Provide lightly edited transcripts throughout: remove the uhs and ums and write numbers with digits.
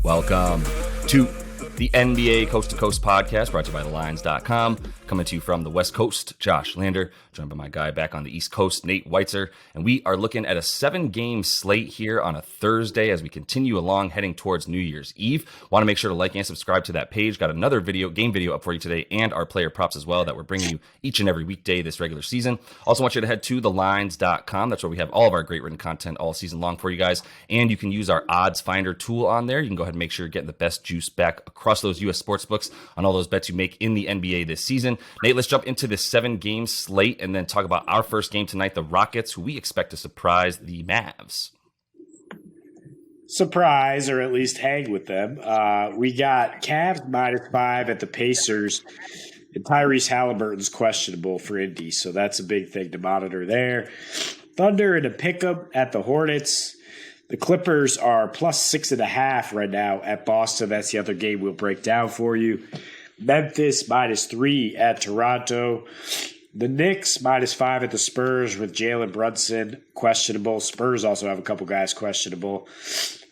Welcome to the NBA Coast to Coast podcast brought to you by thelines.com. Coming to you from the West Coast, Josh Lander, joined by my guy back on the East Coast, Nate Weitzer. And we are looking at a 7-game slate here on a Thursday as we continue along heading towards New Year's Eve. Want to make sure to like and subscribe to that page. Got another game video up for you today and our player props as well that we're bringing you each and every weekday this regular season. Also want you to head to thelines.com. That's where we have all of our great written content all season long for you guys. And you can use our odds finder tool on there. You can go ahead and make sure you're getting the best juice back across those U.S. sports books on all those bets you make in the NBA this season. Nate, let's jump into this 7-game slate and then talk about our first game tonight, the Rockets, who we expect to surprise the Mavs. Surprise, or at least hang with them. We got Cavs -5 at the Pacers, and Tyrese Halliburton's questionable for Indy, so that's a big thing to monitor there. Thunder in a pickup at the Hornets. The Clippers are +6.5 right now at Boston. That's the other game we'll break down for you. Memphis -3 at Toronto. The Knicks -5 at the Spurs with Jalen Brunson questionable. Spurs also have a couple guys questionable.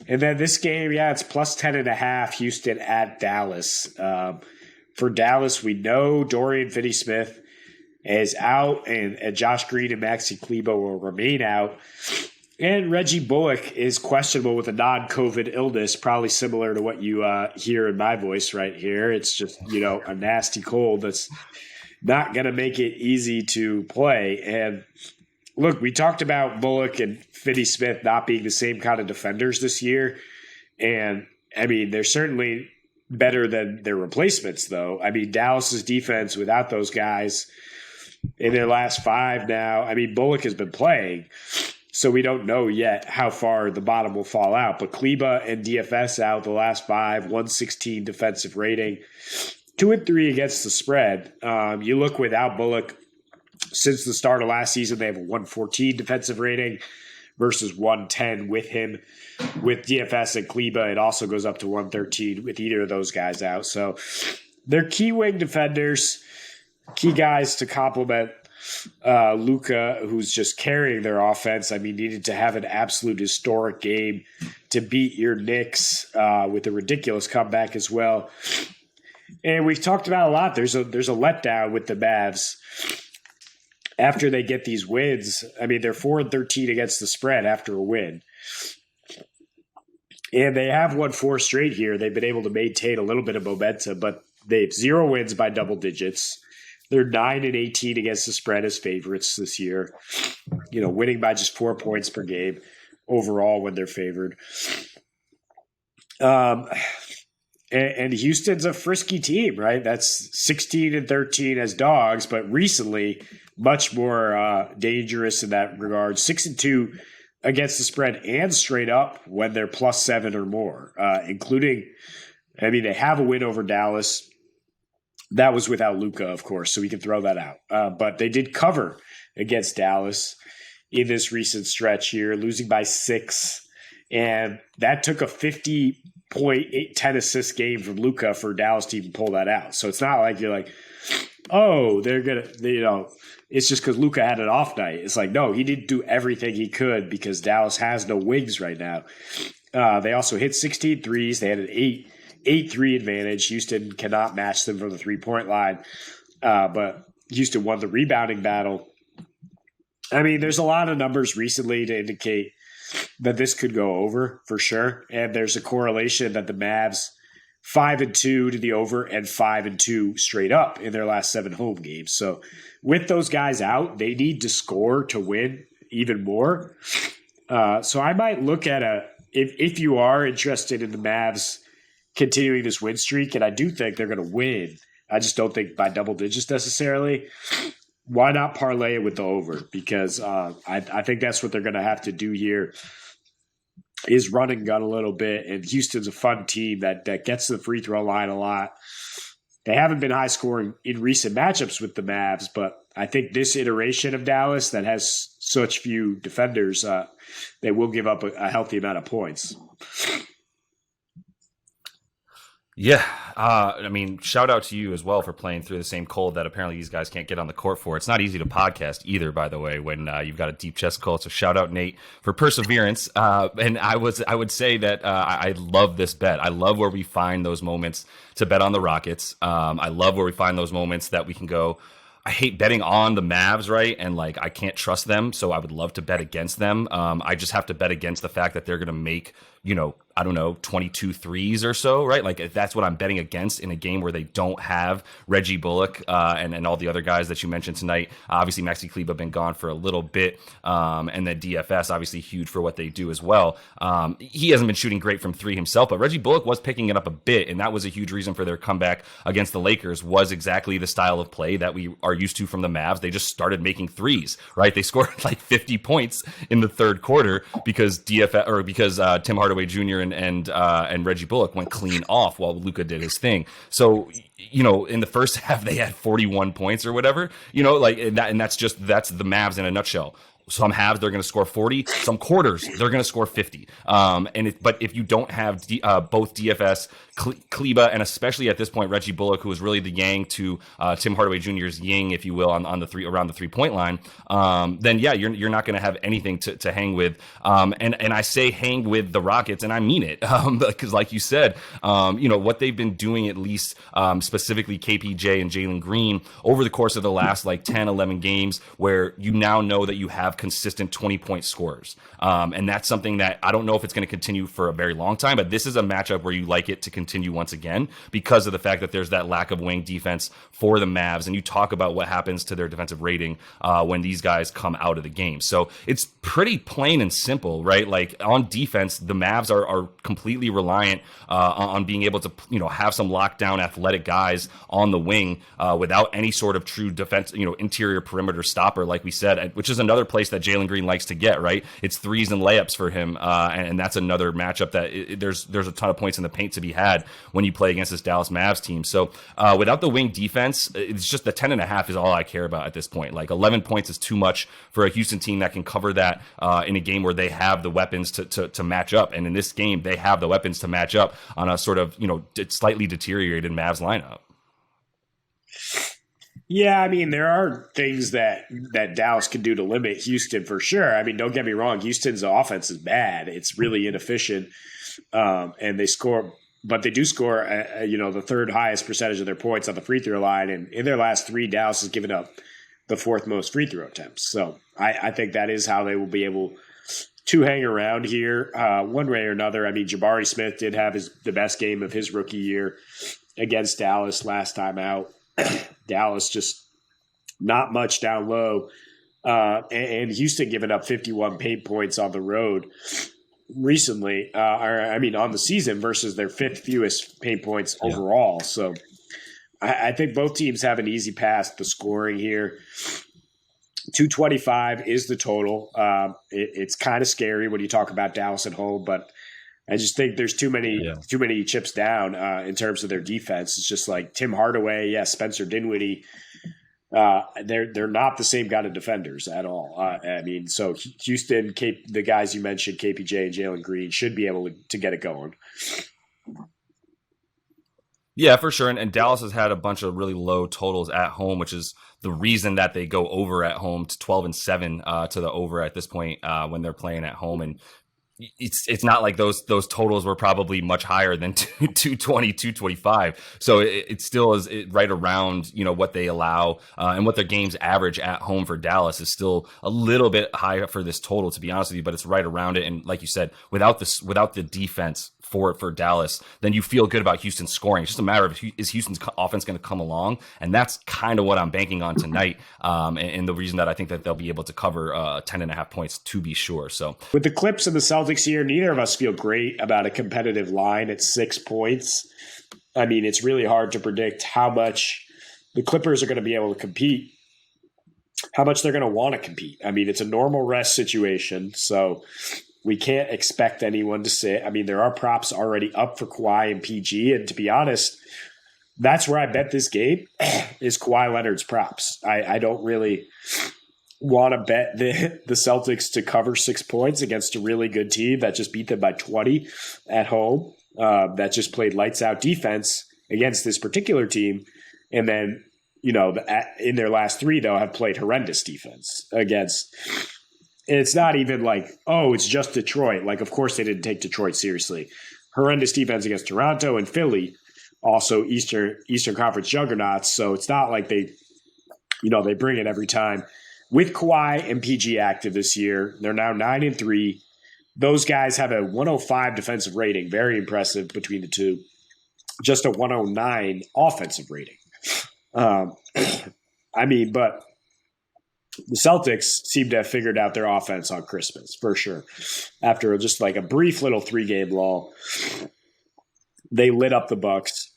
And then this game, it's +10.5 Houston at Dallas. For Dallas, we know Dorian Finney-Smith is out, and Josh Green and Maxi Kleber will remain out. And Reggie Bullock is questionable with a non-COVID illness, probably similar to what you hear in my voice right here. It's just, a nasty cold that's not going to make it easy to play. And look, we talked about Bullock and Finney-Smith not being the same kind of defenders this year. And, they're certainly better than their replacements, though. Dallas's defense without those guys in their last 5 now, Bullock has been playing. So we don't know yet how far the bottom will fall out. But Kleba and DFS out the last 5, 116 defensive rating, 2-3 against the spread. You look without Bullock, since the start of last season, they have a 114 defensive rating versus 110 with him. With DFS and Kleba, it also goes up to 113 with either of those guys out. So they're key wing defenders, key guys to complement Luka, who's just carrying their offense. Needed to have an absolute historic game to beat your Knicks with a ridiculous comeback as well. And we've talked about a lot. There's a letdown with the Mavs after they get these wins. They're 4-13 against the spread after a win. And they have won 4 straight here. They've been able to maintain a little bit of momentum, but they have 0 wins by double digits. They're 9-18 against the spread as favorites this year, winning by just 4 points per game overall when they're favored. And Houston's a frisky team, right? That's 16-13 as dogs, but recently much more dangerous in that regard. 6-2 against the spread and straight up when they're +7 or more, including, they have a win over Dallas. That was without Luka, of course, so we can throw that out. But they did cover against Dallas in this recent stretch here, losing by 6. And that took a 50-point, 10-assist game from Luka for Dallas to even pull that out. So it's not like you're like, oh, they're going to, it's just because Luka had an off night. It's like, no, he didn't do everything he could because Dallas has no wings right now. They also hit 16 threes. They had an 8-3 advantage. Houston cannot match them from the three-point line. But Houston won the rebounding battle. There's a lot of numbers recently to indicate that this could go over for sure. And there's a correlation that the Mavs 5-2 to the over and 5-2 straight up in their last 7 home games. So with those guys out, they need to score to win even more. So I might look at if you are interested in the Mavs continuing this win streak, and I do think they're going to win. I just don't think by double digits necessarily. Why not parlay it with the over? Because I think that's what they're going to have to do here is run and gun a little bit. And Houston's a fun team that gets to the free throw line a lot. They haven't been high scoring in recent matchups with the Mavs, but I think this iteration of Dallas that has such few defenders, they will give up a healthy amount of points. Yeah, I mean, shout out to you as well for playing through the same cold that apparently these guys can't get on the court for. It's not easy to podcast either, by the way, when you've got a deep chest cold. So shout out Nate for perseverance. And I would say that I love this bet. I love where we find those moments to bet on the Rockets. I love where we find those moments that we can go. I hate betting on the Mavs, right? And like, I can't trust them. So I would love to bet against them. I just have to bet against the fact that they're going to make, I don't know, 22 threes or so, right? Like if that's what I'm betting against in a game where they don't have Reggie Bullock and all the other guys that you mentioned tonight. Obviously, Maxi Kleber been gone for a little bit. And then DFS, obviously huge for what they do as well. He hasn't been shooting great from three himself, but Reggie Bullock was picking it up a bit. And that was a huge reason for their comeback against the Lakers, was exactly the style of play that we are used to from the Mavs. They just started making threes, right? They scored like 50 points in the third quarter because Tim Hardaway Jr. and Reggie Bullock went clean off while Luka did his thing. So, in the first half they had 41 points or whatever, and that's the Mavs in a nutshell. Some halves they're going to score 40. Some quarters they're going to score 50. But if you don't have both DFS, Kleba, and especially at this point Reggie Bullock, who is really the yang to Tim Hardaway Jr.'s yin, if you will, on the around the 3-point line, then yeah, you're not going to have anything to hang with. And I say hang with the Rockets, and I mean it, because like you said, what they've been doing, at least specifically KPJ and Jalen Green, over the course of the last like 10, 11 games, where you now know that you have consistent 20-point scorers. And that's something that I don't know if it's going to continue for a very long time, but this is a matchup where you like it to continue once again because of the fact that there's that lack of wing defense for the Mavs. And you talk about what happens to their defensive rating when these guys come out of the game. So it's pretty plain and simple, right? Like on defense, the Mavs are completely reliant on being able to, have some lockdown athletic guys on the wing without any sort of true defense, interior perimeter stopper, like we said, which is another place that Jalen Green likes to get, right? It's threes and layups for him. And that's another matchup that there's a ton of points in the paint to be had when you play against this Dallas Mavs team. So without the wing defense, it's just the 10.5 is all I care about at this point. Like 11 points is too much for a Houston team that can cover that in a game where they have the weapons to match up. And in this game, they have the weapons to match up on a sort of, slightly deteriorated Mavs lineup. Yeah, I mean, there are things that Dallas can do to limit Houston for sure. I mean, don't get me wrong. Houston's offense is bad. It's really inefficient. And they score, but they do score, the third highest percentage of their points on the free throw line. And in their last three, Dallas has given up the fourth most free throw attempts. So I think that is how they will be able to hang around here one way or another. I mean, Jabari Smith did have the best game of his rookie year against Dallas last time out. Dallas just not much down low. And Houston giving up 51 paint points on the road recently, on the season versus their fifth fewest paint points overall. So I think both teams have an easy pass to scoring here. 225 is the total. It's kind of scary when you talk about Dallas at home, but I just think there's too many chips down in terms of their defense. It's just like Tim Hardaway, Spencer Dinwiddie. They're not the same kind of defenders at all. So Houston, the guys you mentioned, KPJ and Jalen Green, should be able to get it going. Yeah, for sure. And Dallas has had a bunch of really low totals at home, which is the reason that they go over at home to 12-7 to the over at this point when they're playing at home. And it's not like those totals were probably much higher than 220, 225. So it still is right around, what they allow and what their games average at home for Dallas is still a little bit higher for this total, to be honest with you, but it's right around it. And like you said, without the defense for Dallas, then you feel good about Houston scoring. It's just a matter of, is Houston's offense going to come along? And that's kind of what I'm banking on tonight. And the reason that I think that they'll be able to cover 10.5 points, to be sure. So with the Clips and the Celtics here, neither of us feel great about a competitive line at 6 points. I mean, it's really hard to predict how much the Clippers are going to be able to compete, how much they're going to want to compete. I mean, it's a normal rest situation, so we can't expect anyone to sit. I mean, there are props already up for Kawhi and PG, and to be honest, that's where I bet this game is Kawhi Leonard's props. I don't really want to bet the Celtics to cover 6 points against a really good team that just beat them by 20 at home, that just played lights out defense against this particular team. And then, in their last 3, though, have played horrendous defense against. And it's not even like, oh, it's just Detroit. Like, of course they didn't take Detroit seriously. Horrendous defense against Toronto and Philly, also Eastern Conference juggernauts. So it's not like they bring it every time. With Kawhi and PG active this year, they're now 9-3. Those guys have a 105 defensive rating, very impressive between the two. Just a 109 offensive rating. But the Celtics seem to have figured out their offense on Christmas, for sure. After just like a brief little 3-game lull, they lit up the Bucks.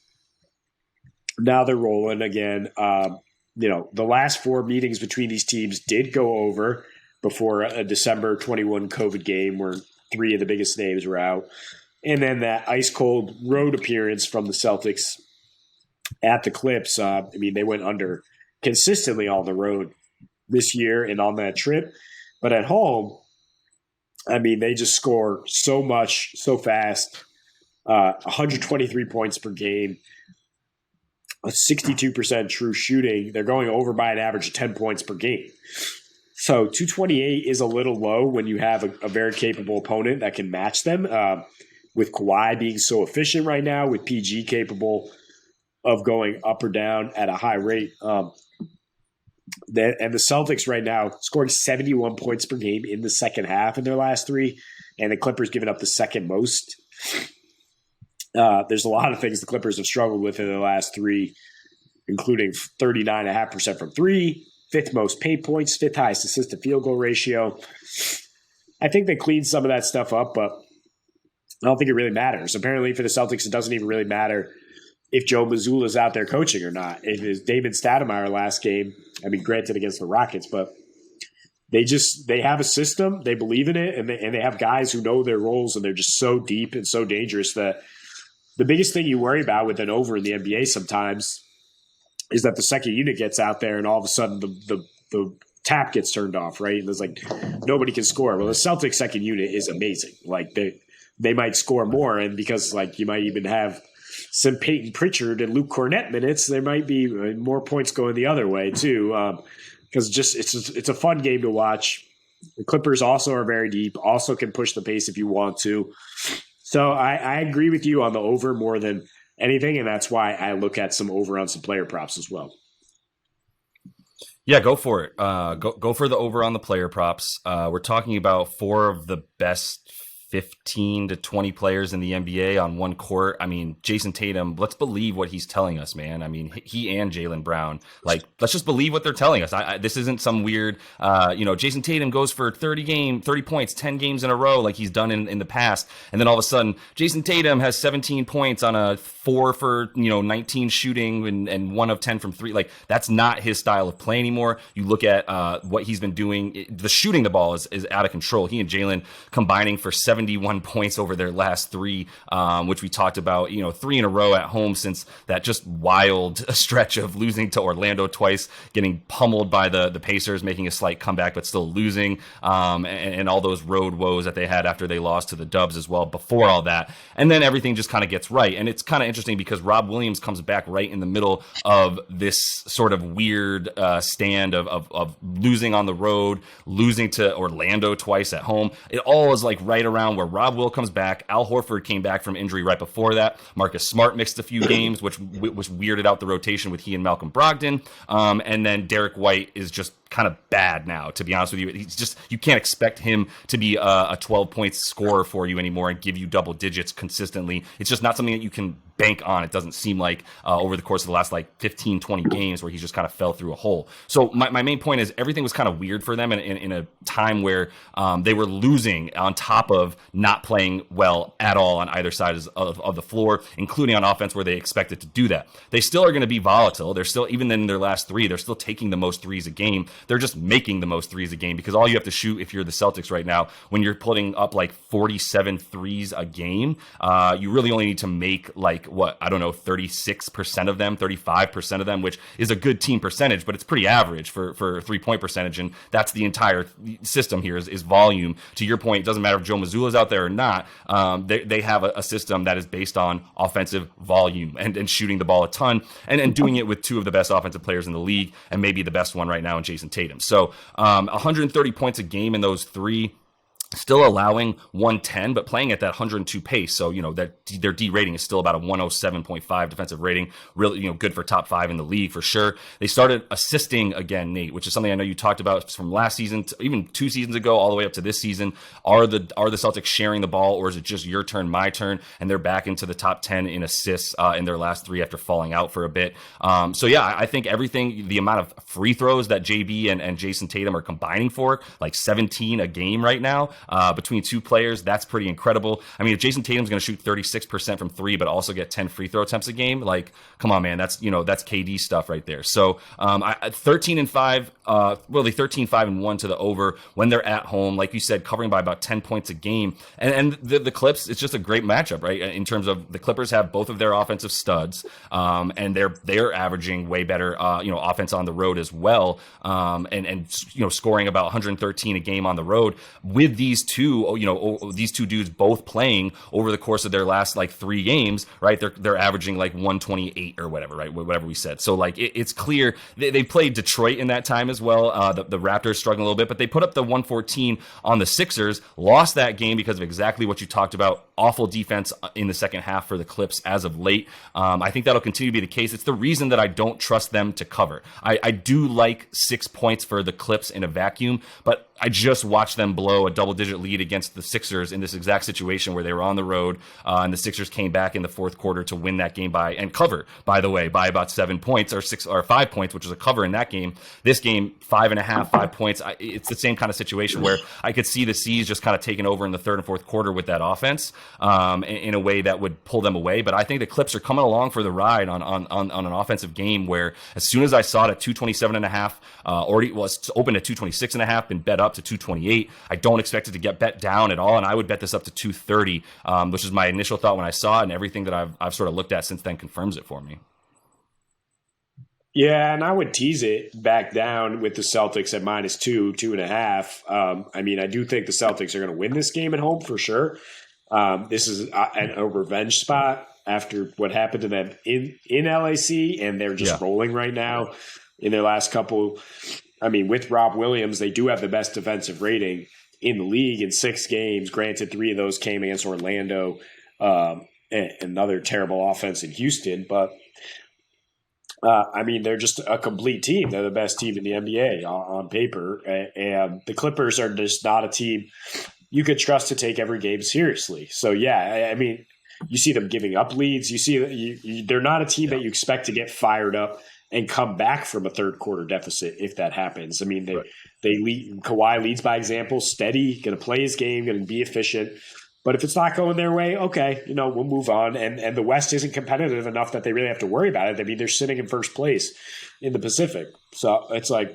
Now they're rolling again. The last 4 meetings between these teams did go over before a December 21 COVID game where 3 of the biggest names were out. And then that ice-cold road appearance from the Celtics at the Clips. They went under consistently on the road this year and on that trip. But at home, they just score so much, so fast. 123 points per game, a 62% true shooting. They're going over by an average of 10 points per game. So 228 is a little low when you have a very capable opponent that can match them. With Kawhi being so efficient right now, with PG capable of going up or down at a high rate. And the Celtics right now scoring 71 points per game in the second half in their last 3, and the Clippers giving up the second most. There's a lot of things the Clippers have struggled with in their last 3, including 39.5% from 3, 5th most paint points, 5th highest assist to field goal ratio. I think they cleaned some of that stuff up, but I don't think it really matters. Apparently for the Celtics, it doesn't even really matter if Joe Mazzulla is out there coaching or not. If it's David Stoudemire last game, granted against the Rockets, but they have a system, they believe in it, and they have guys who know their roles, and they're just so deep and so dangerous that the biggest thing you worry about with an over in the NBA sometimes is that the second unit gets out there and all of a sudden the tap gets turned off, right? And there's like nobody can score. Well, the Celtics second unit is amazing. Like they might score more, and because like you might even have some Peyton Pritchard and Luke Cornett minutes, there might be more points going the other way too. Because it's a fun game to watch. The Clippers also are very deep, also can push the pace if you want to. So I agree with you on the over more than anything, and that's why I look at some over on some player props as well. Yeah, go for it. Go for the over on the player props. We're talking about 4 of the best 15 to 20 players in the NBA on one court. Jason Tatum, let's believe what he's telling us, man. He and Jaylen Brown, let's just believe what they're telling us. This isn't some weird, Jason Tatum goes for 30 points, 10 games in a row like he's done in the past. And then all of a sudden, Jason Tatum has 17 points on a 4 for, 19 shooting and 1 of 10 from 3. That's not his style of play anymore. You look at what he's been doing. The shooting the ball is out of control. He and Jaylen combining for 71 points over their last 3, which we talked about, 3 in a row at home since that just wild stretch of losing to Orlando twice, getting pummeled by the Pacers, making a slight comeback, but still losing, and all those road woes that they had after they lost to the Dubs as well before all that. And then everything just kind of gets right. And it's kind of interesting because Rob Williams comes back right in the middle of this sort of weird stand of losing on the road, losing to Orlando twice at home. It all is right around where Rob Will comes back. Al Horford came back from injury right before that. Marcus Smart mixed a few games, which weirded out the rotation with he and Malcolm Brogdon. And then Derek White is just kind of bad now, to be honest with you. He's just, you can't expect him to be a 12-point scorer for you anymore and give you double digits consistently. It's just not something that you can bank on. It doesn't seem like over the course of the last 15, 20 games where he just kind of fell through a hole. So my main point is everything was kind of weird for them in a time where they were losing on top of not playing well at all on either side of the floor, including on offense where they expected to do that. They still are going to be volatile. They're still, even in their last 3, they're still taking the most threes a game. they're just making the most threes a game, because all you have to shoot if you're the Celtics right now, when you're putting up like 47 threes a game, you really only need to make like, 36% of them, 35% of them, which is a good team percentage, but it's pretty average for 3-point percentage. And that's the entire system here is volume. To your point, it doesn't matter if Joe Mazzulla's out there or not. They have a system that is based on offensive volume and shooting the ball a ton and doing it with two of the best offensive players in the league, and maybe the best one right now in Jason Tatum. So 130 points a game in those three, still allowing 110, but playing at that 102 pace. So, that their D rating is still about a 107.5 defensive rating. Really, good for top 5 in the league for sure. They started assisting again, Nate, which is something I know you talked about from last season, even 2 seasons ago, all the way up to this season. Are the Celtics sharing the ball, or is it just your turn, my turn? And they're back into the top 10 in assists in their last 3 after falling out for a bit. So yeah, I think everything, the amount of free throws that JB and Jason Tatum are combining for, like 17 a game right now, between 2 players, that's pretty incredible. I mean, if Jason Tatum's going to shoot 36% from 3, but also get 10 free throw attempts a game, like, come on, man, that's KD stuff right there. So 13-5, really 13-5-1 to the over when they're at home, like you said, covering by about 10 points a game. And the Clips, it's just a great matchup, right? In terms of the Clippers have both of their offensive studs, and they're averaging way better, offense on the road as well, and scoring about 113 a game on the road with these two dudes both playing over the course of their last like 3 games, right? They're averaging like 128 or whatever, right? Whatever we said. So like it's clear they played Detroit in that time as well. The Raptors struggling a little bit, but they put up the 114 on the Sixers, lost that game because of exactly what you talked about. Awful defense in the second half for the Clips as of late. I think that'll continue to be the case. It's the reason that I don't trust them to cover. I do like 6 points for the Clips in a vacuum, but I just watched them blow a double-digit lead against the Sixers in this exact situation where they were on the road, and the Sixers came back in the fourth quarter to win that game and cover, by the way, by about 7 points or 5 points, which was a cover in that game. This game, 5.5, 5 points. It's the same kind of situation where I could see the C's just kind of taking over in the third and fourth quarter with that offense in a way that would pull them away. But I think the Clips are coming along for the ride on an offensive game where as soon as I saw it at 227.5, already was open at 226.5, been bet up to 228. I don't expect it to get bet down at all, and I would bet this up to 230, which is my initial thought when I saw it, and everything that I've sort of looked at since then confirms it for me. Yeah, and I would tease it back down with the Celtics at -2, 2.5. I mean, I do think the Celtics are going to win this game at home for sure. This is a revenge spot after what happened to them in LAC, and they're just rolling right now in their last couple. I mean, with Rob Williams, they do have the best defensive rating in the league in 6 games. Granted, 3 of those came against Orlando, and another terrible offense in Houston. But, I mean, they're just a complete team. They're the best team in the NBA on paper. And the Clippers are just not a team you could trust to take every game seriously. So, yeah, I mean, you see them giving up leads. You see they're not a team that you expect to get fired up and come back from a third quarter deficit if that happens. I mean, they lead. Kawhi leads by example, steady, going to play his game, going to be efficient. But if it's not going their way, okay, we'll move on. And the West isn't competitive enough that they really have to worry about it. I mean, they're sitting in first place in the Pacific. So it's like,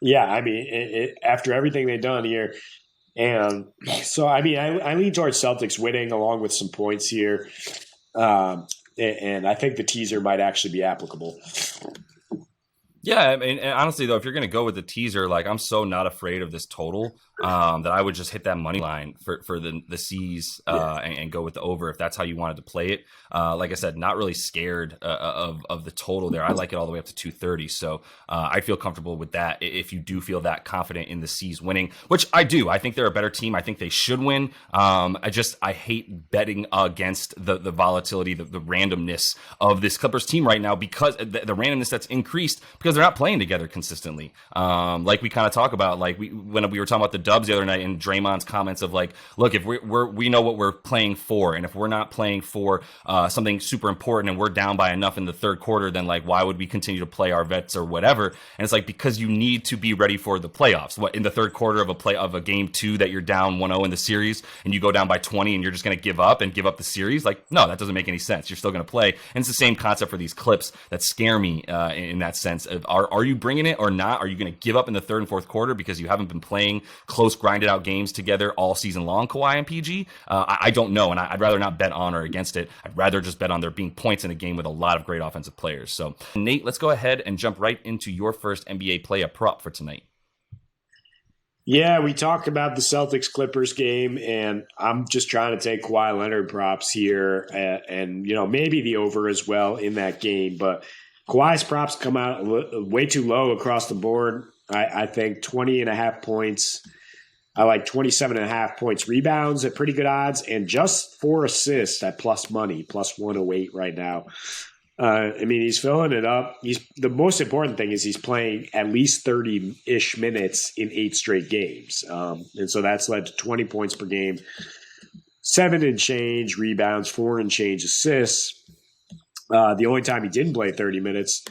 yeah, I mean, after everything they've done here. And so, I mean, I lean towards Celtics winning along with some points here. And I think the teaser might actually be applicable. Yeah, I mean, honestly, though, if you're going to go with the teaser, like I'm so not afraid of this total that I would just hit that money line for the C's and go with the over if that's how you wanted to play it. Like I said, not really scared of the total there. I like it all the way up to 230. So I feel comfortable with that if you do feel that confident in the C's winning, which I do. I think they're a better team. I think they should win. I hate betting against the volatility, the randomness of this Clippers team right now because the randomness that's increased because they're not playing together consistently. Like we kind of talk about, like when we were talking about Dubs the other night and Draymond's comments of like, look, if we know what we're playing for, and if we're not playing for something super important and we're down by enough in the third quarter, then like, why would we continue to play our vets or whatever? And it's like, because you need to be ready for the playoffs. What, in the third quarter of a game 2 that you're down 1-0 in the series and you go down by 20 and you're just going to give up the series? Like, no, that doesn't make any sense. You're still going to play. And it's the same concept for these clips that scare me in that sense. Are you bringing it or not? Are you going to give up in the third and fourth quarter because you haven't been playing close, grinded out games together all season long, Kawhi and PG? I don't know, and I'd rather not bet on or against it. I'd rather just bet on there being points in a game with a lot of great offensive players. So, Nate, let's go ahead and jump right into your first NBA play a prop for tonight. Yeah, we talked about the Celtics-Clippers game, and I'm just trying to take Kawhi Leonard props here and maybe the over as well in that game. But Kawhi's props come out way too low across the board. I think 20.5 points. I like 27.5 points rebounds at pretty good odds, and just 4 assists at plus money, plus 108 right now. He's filling it up. The most important thing is he's playing at least 30-ish minutes in 8 straight games. And so that's led to 20 points per game, 7 and change rebounds, 4 and change assists. The only time he didn't play 30 minutes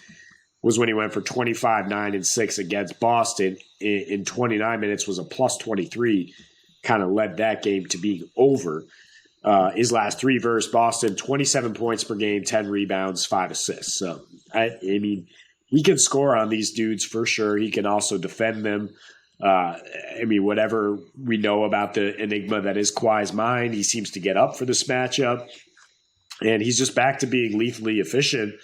was when he went for 25, 9, and 6 against Boston. In 29 minutes was a plus 23, kind of led that game to being over. His last 3 versus Boston, 27 points per game, 10 rebounds, 5 assists. So, he can score on these dudes for sure. He can also defend them. Whatever we know about the enigma that is Kawhi's mind, he seems to get up for this matchup. And he's just back to being lethally efficient.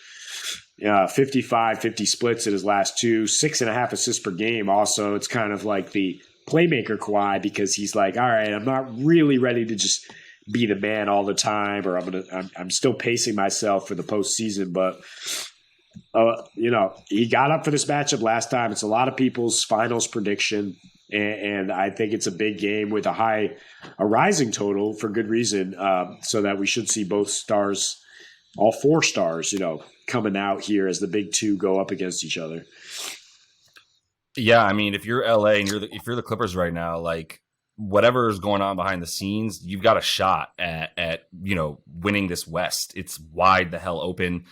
55-50 splits in his last 2, 6.5 assists per game. Also, it's kind of like the playmaker Kawhi, because he's like, all right, I'm not really ready to just be the man all the time, or I'm still pacing myself for the postseason. But he got up for this matchup last time. It's a lot of people's finals prediction, and I think it's a big game with a rising total for good reason. So that we should see both stars, all 4 stars, coming out here as the big 2 go up against each other. Yeah, if you're LA and if you're the Clippers right now, like, whatever is going on behind the scenes, you've got a shot at winning this West. It's wide the hell open.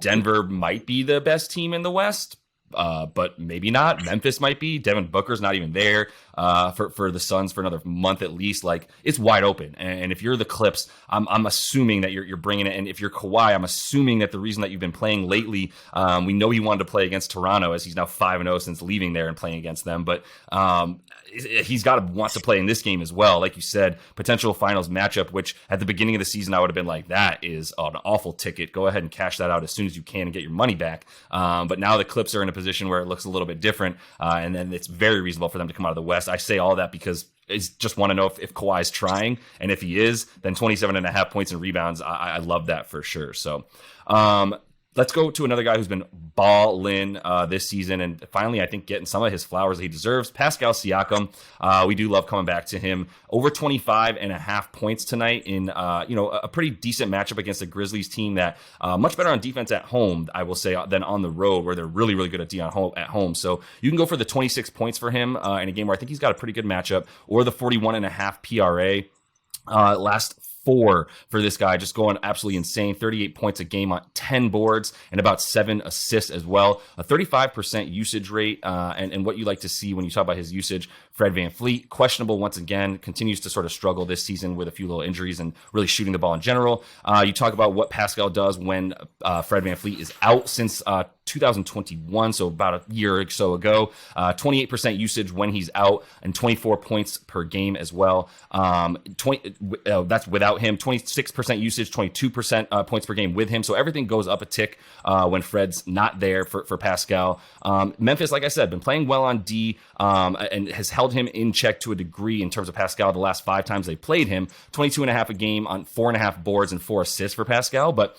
Denver might be the best team in the West, but maybe not. Memphis might be. Devin Booker's not even there for the Suns for another month at least. Like, it's wide open. And if you're the Clips, I'm assuming that you're bringing it. And if you're Kawhi, I'm assuming that the reason that you've been playing lately, we know he wanted to play against Toronto, as he's now 5-0 since leaving there and playing against them. But he's got to want to play in this game as well. Like you said, potential finals matchup, which at the beginning of the season, I would have been like, that is an awful ticket. Go ahead and cash that out as soon as you can and get your money back. But now the Clips are in a position where it looks a little bit different. And then it's very reasonable for them to come out of the West. I say all that because I just want to know if Kawhi's trying. And if he is, then 27.5 points and rebounds. I love that for sure. So, let's go to another guy who's been ball-in this season, and finally, I think, getting some of his flowers that he deserves. Pascal Siakam. We do love coming back to him. Over 25.5 points tonight in a pretty decent matchup against a Grizzlies team that much better on defense at home, I will say, than on the road, where they're really, really good at at home. So you can go for the 26 points for him in a game where I think he's got a pretty good matchup, or the 41.5 PRA. Last 4 for this guy, just going absolutely insane. 38 points a game on 10 boards and about 7 assists as well. A 35% usage rate, and what you like to see when you talk about his usage. Fred VanVleet, questionable once again, continues to sort of struggle this season with a few little injuries and really shooting the ball in general. You talk about what Pascal does when Fred VanVleet is out since 2021, so about a year or so ago. 28% usage when he's out and 24 points per game as well. That's without him. 26% usage, 22% points per game with him. So everything goes up a tick when Fred's not there for Pascal. Memphis, like I said, been playing well on D and has held him in check to a degree in terms of Pascal the last 5 times they played him. 22.5 a game on 4.5 boards and 4 assists for Pascal. But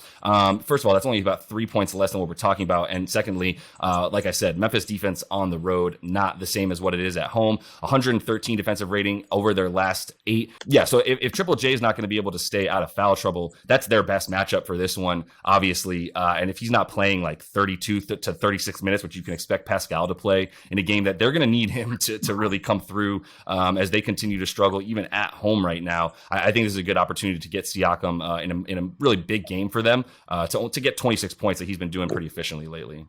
first of all, that's only about 3 points less than what we're talking about. And secondly, like I said, Memphis defense on the road, not the same as what it is at home. 113 defensive rating over their last 8. Yeah, so if Triple J is not going to be able to stay out of foul trouble, that's their best matchup for this one, obviously. And if he's not playing like 32 to 36 minutes, which you can expect Pascal to play in a game that they're going to need him to really come through as they continue to struggle even at home right now, I think this is a good opportunity to get Siakam in a really big game for them to get 26 points that he's been doing pretty efficiently lately.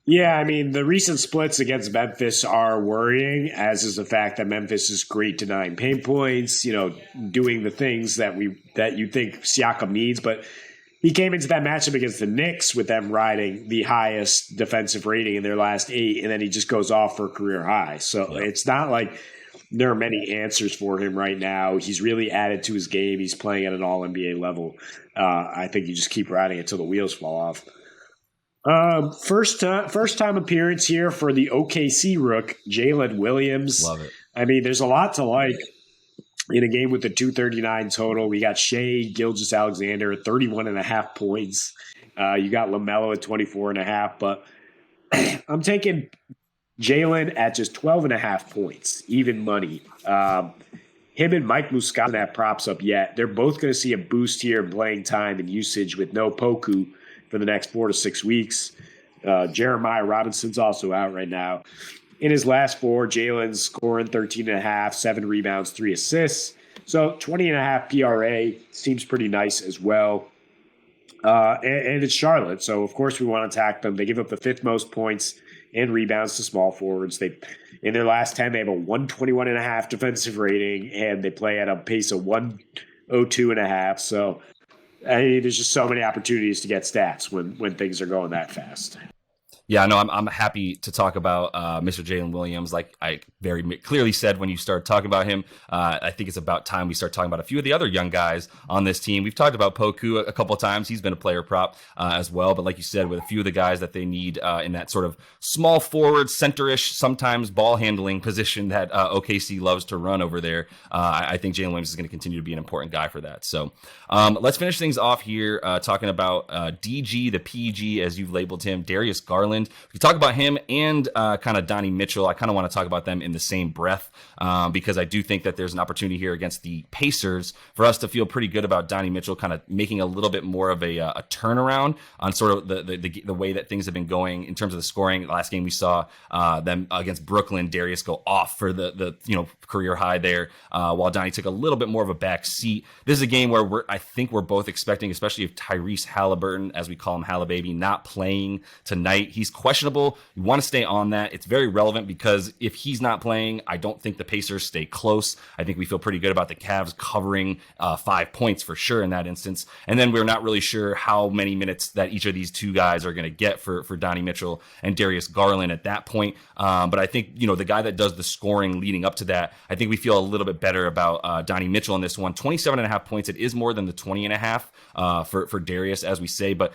Yeah, I mean, the recent splits against Memphis are worrying, as is the fact that Memphis is great denying paint points, doing the things that you think Siakam needs. But he came into that matchup against the Knicks with them riding the highest defensive rating in their last 8, and then he just goes off for a career high. So It's not like there are many answers for him right now. He's really added to his game. He's playing at an all-NBA level. I think you just keep riding it until the wheels fall off. First time appearance here for the OKC rook, Jalen Williams. Love it. I mean, there's a lot to like in a game with the 239 total. We got Shai Gilgeous-Alexander at 31.5 points. You got LaMelo at 24.5, but I'm taking Jalen at just 12.5 points, even money. Him and Mike Muscala have props up yet. They're both going to see a boost here in playing time and usage with no Poku for the next 4 to 6 weeks. Jeremiah Robinson's also out right now. In his last 4, Jalen's scoring 13.5, 7 rebounds, 3 assists. So 20.5 PRA seems pretty nice as well. And it's Charlotte, so of course we want to attack them. They give up the 5th most points and rebounds to small forwards. In their last 10, they have a 121.5 defensive rating, and they play at a pace of 102.5. So there's just so many opportunities to get stats when things are going that fast. Yeah, no, I'm happy to talk about Mr. Jalen Williams. Like I very clearly said when you start talking about him, I think it's about time we start talking about a few of the other young guys on this team. We've talked about Poku a couple of times. He's been a player prop as well. But like you said, with a few of the guys that they need in that sort of small forward, center-ish, sometimes ball handling position that OKC loves to run over there, I think Jalen Williams is going to continue to be an important guy for that. So let's finish things off here talking about DG, the PG, as you've labeled him, Darius Garland. We can talk about him and kind of Donnie Mitchell. I kind of want to talk about them in the same breath because I do think that there's an opportunity here against the Pacers for us to feel pretty good about Donnie Mitchell kind of making a little bit more of a turnaround on sort of the way that things have been going in terms of the scoring. Last game we saw them against Brooklyn, Darius go off for the career high there while Donnie took a little bit more of a back seat. This is a game where I think we're both expecting, especially if Tyrese Halliburton, as we call him, Hallababy, not playing tonight. He's questionable. You want to stay on that. It's very relevant because if he's not playing, I don't think the Pacers stay close. I think we feel pretty good about the Cavs covering 5 points for sure in that instance. And then we're not really sure how many minutes that each of these two guys are going to get for Donnie Mitchell and Darius Garland at that point. But I think, the guy that does the scoring leading up to that, I think we feel a little bit better about Donnie Mitchell in this one. 27.5 points. It is more than the 20.5 for Darius, as we say, but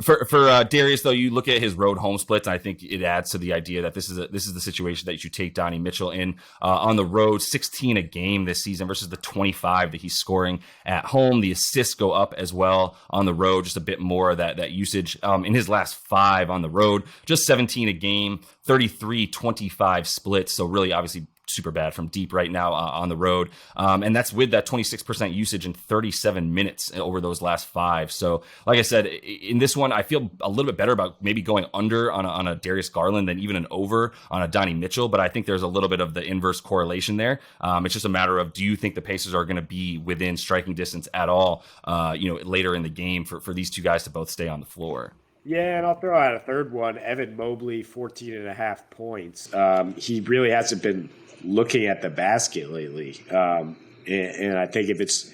For Darius, though, you look at his road home splits, and I think it adds to the idea that this is the situation that you should take Donnie Mitchell in on the road. 16 a game this season versus the 25 that he's scoring at home. The assists go up as well on the road, just a bit more of that usage. In his last 5 on the road, just 17 a game, 33-25 splits. So really, obviously, super bad from deep right now on the road. And that's with that 26% usage in 37 minutes over those last 5. So like I said, in this one, I feel a little bit better about maybe going under on a Darius Garland than even an over on a Donnie Mitchell. But I think there's a little bit of the inverse correlation there. It's just a matter of, do you think the Pacers are going to be within striking distance at all, later in the game for these two guys to both stay on the floor? Yeah, and I'll throw out a third one. Evan Mobley, 14.5 points. He really hasn't been looking at the basket lately. And I think if it's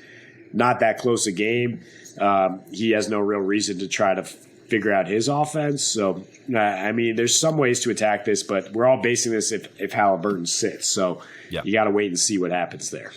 not that close a game, he has no real reason to try to figure out his offense. So, there's some ways to attack this, but we're all basing this if Halliburton sits. So You got to wait and see what happens there.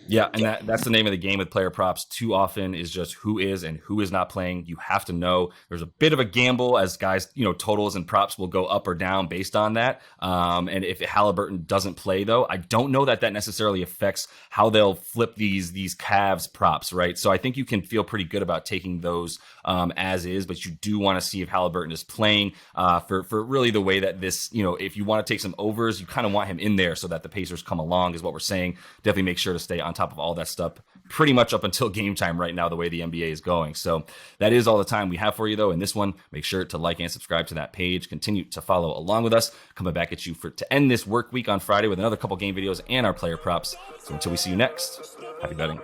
Yeah, and that's the name of the game with player props. Too often is just who is and who is not playing. You have to know there's a bit of a gamble as guys, totals and props will go up or down based on that. And if Halliburton doesn't play, though, I don't know that necessarily affects how they'll flip these Cavs props, right? So I think you can feel pretty good about taking those as is, but you do want to see if Halliburton is playing for really the way that this, if you want to take some overs, you kind of want him in there so that the Pacers come along is what we're saying. Definitely make sure to stay on top of all that stuff pretty much up until game time right now, the way the NBA is going. So that is all the time we have for you, though. In this one, make sure to like and subscribe to that page. Continue to follow along with us. Coming back at you to end this work week on Friday with another couple game videos and our player props. So until we see you next, happy betting.